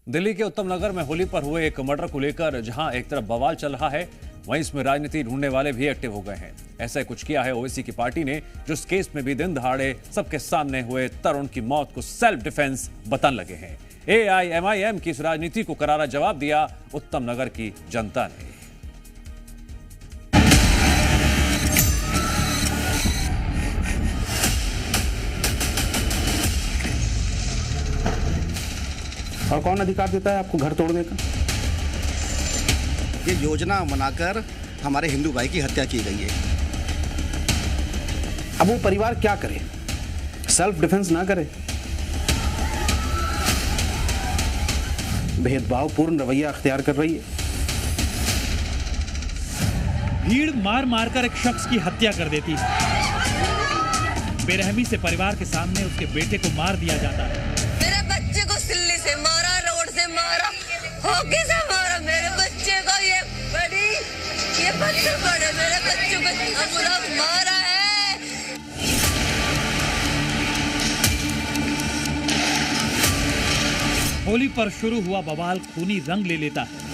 दिल्ली के उत्तम नगर में होली पर हुए एक मर्डर को लेकर जहां एक तरफ बवाल चल रहा है, वहीं इसमें राजनीति ढूंढने वाले भी एक्टिव हो गए हैं। ऐसा कुछ किया है ओवैसी की पार्टी ने, जो इस केस में भी दिन दहाड़े सबके सामने हुए तरुण की मौत को सेल्फ डिफेंस बताने लगे हैं। AIMIM की इस राजनीति को करारा जवाब दिया उत्तम नगर की जनता ने। और कौन अधिकार देता है आपको घर तोड़ने का? ये योजना बनाकर हमारे हिंदू भाई की हत्या की गई है। अब वो परिवार क्या करे? सेल्फ डिफेंस ना करे? भेदभावपूर्ण रवैया अख्तियार कर रही है। भीड़ मार मारकर एक शख्स की हत्या कर देती है। बेरहमी से परिवार के सामने उसके बेटे को मार दिया जाता है। मेरे बच्चे को सिल्ली से मारा, रोड से मारा, हॉकी से मारा। मेरे बच्चे को ये पत्थर पड़े, मेरे बच्चों को इतना बुरा मारा है। होली पर शुरू हुआ बवाल खूनी रंग ले लेता है,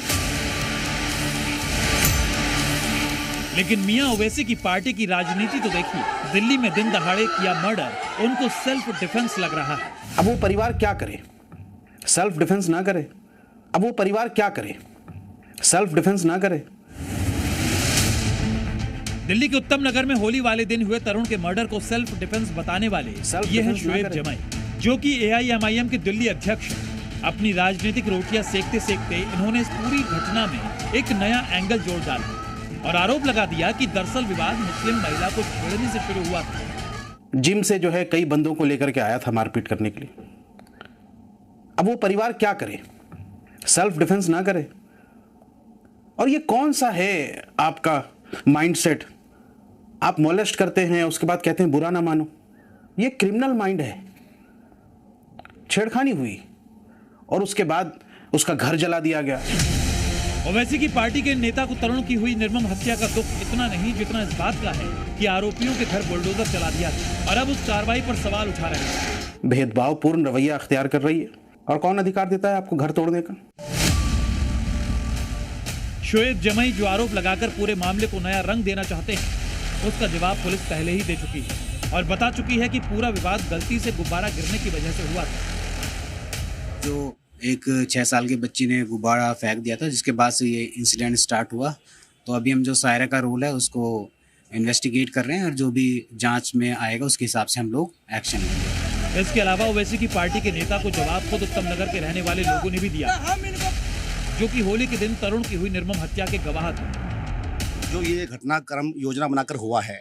लेकिन मियां ओवैसी की पार्टी की राजनीति तो देखिए। दिल्ली में दिन दहाड़े किया मर्डर उनको सेल्फ डिफेंस लग रहा है। अब वो परिवार क्या करे? सेल्फ डिफेंस ना करे? अब वो परिवार क्या करे? सेल्फ डिफेंस ना करे? दिल्ली के उत्तम नगर में होली वाले दिन हुए तरुण के मर्डर को सेल्फ डिफेंस बताने वाले ये हैं शोएब जमाई, जो कि AIMIM के दिल्ली अध्यक्ष हैं। अपनी राजनीतिक रोटियां सेकते सेकते इन्होंने इस पूरी घटना में एक नया एंगल जोड़ डाला और आरोप लगा दिया कि दरअसल विवाद मुस्लिम महिला को छेड़ने से शुरू हुआ था। जिम से जो है कई बंदों को लेकर के आया था मारपीट करने के लिए। अब वो परिवार क्या करे? सेल्फ डिफेंस ना करे? और ये कौन सा है आपका माइंडसेट? आप मोलेस्ट करते हैं, उसके बाद कहते हैं बुरा ना मानो। ये क्रिमिनल माइंड है। छेड़खानी हुई और उसके बाद उसका घर जला दिया गया। ओवैसी की पार्टी के नेता को तरुण की हुई निर्मम हत्या का दुख इतना नहीं जितना इस बात का है कि आरोपियों के घर बुलडोजर चला दिया था और अब उस कार्रवाई पर सवाल उठा रहे हैं। भेदभावपूर्ण रवैया अख्तियार कर रही है। और कौन अधिकार देता है आपको घर तोड़ने का? शोएब जमाई जो आरोप लगाकर पूरे मामले को नया रंग देना चाहते हैं, उसका जवाब पुलिस पहले ही दे चुकी है और बता चुकी है कि पूरा विवाद गलती से गुब्बारा गिरने की वजह से हुआ था। जो एक 6 साल के बच्ची ने गुब्बारा फेंक दिया था, जिसके बाद से ये इंसिडेंट स्टार्ट हुआ। तो अभी हम जो सायरा का रोल है उसको इन्वेस्टिगेट कर रहे हैं और जो भी जांच में आएगा उसके हिसाब से हम लोग एक्शन लेंगे। इसके अलावा ओवैसी की पार्टी के नेता को जवाब खुद उत्तम नगर के रहने वाले लोगों ने भी दिया, जो कि होली के दिन तरुण की हुई निर्मम हत्या के गवाह थे। जो ये घटनाक्रम योजना बनाकर हुआ है,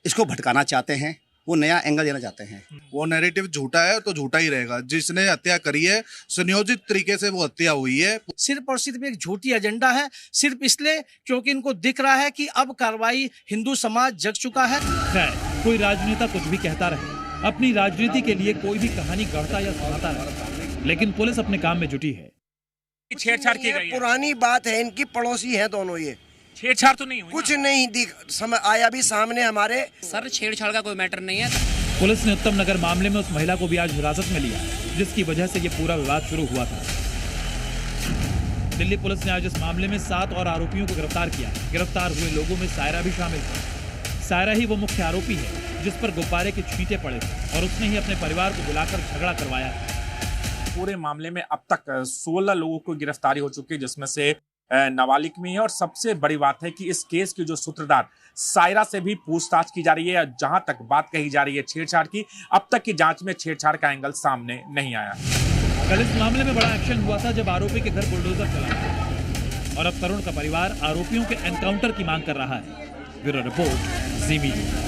इसको भटकाना चाहते हैं, वो नया एंगल देना चाहते हैं। वो नैरेटिव झूठा है तो झूठा ही रहेगा। जिसने हत्या करी है, सुनियोजित तरीके से वो हत्या हुई है। सिर्फ और सिर्फ एक झूठी एजेंडा है, सिर्फ इसलिए क्योंकि इनको दिख रहा है कि अब कार्रवाई हिंदू समाज जग चुका है। खैर, कोई राजनेता कुछ भी कहता रहे, अपनी राजनीति के लिए कोई भी कहानी गढ़ता या सुनाता रहे, लेकिन पुलिस अपने काम में जुटी है। छेड़छाड़ की गई है। पुरानी बात है, इनकी पड़ोसी है दोनों। ये छेड़छाड़ तो नहीं हुई, कुछ नहीं आया भी सामने हमारे। सर छेड़छाड़ का कोई मैटर नहीं है। पुलिस ने उत्तम नगर मामले में उस महिला को भी आज हिरासत में लिया, जिसकी वजह से ये पूरा विवाद शुरू हुआ था। दिल्ली पुलिस ने आज इस मामले में 7 और आरोपियों को गिरफ्तार किया। गिरफ्तार हुए लोगों में सायरा भी शामिल थी। सायरा ही वो मुख्य आरोपी है जिस पर गुब्बारे के छींटे पड़े थे और उसने ही अपने परिवार को बुलाकर झगड़ा करवाया। पूरे मामले में अब तक 16 लोगों को गिरफ्तारी हो चुकी है, जिसमें से नाबालिग में है। और सबसे बड़ी बात है कि इस केस की जो सूत्रधार सायरा से भी पूछताछ की जा रही है। जहां तक बात कही जा रही है छेड़छाड़ की, अब तक की जांच में छेड़छाड़ का एंगल सामने नहीं आया। कल इस मामले में बड़ा एक्शन हुआ था जब आरोपी के घर बुलडोजर चला और अब तरुण का परिवार आरोपियों के एनकाउंटर की मांग कर रहा है। ब्यूरो रिपोर्ट, जी मीडिया।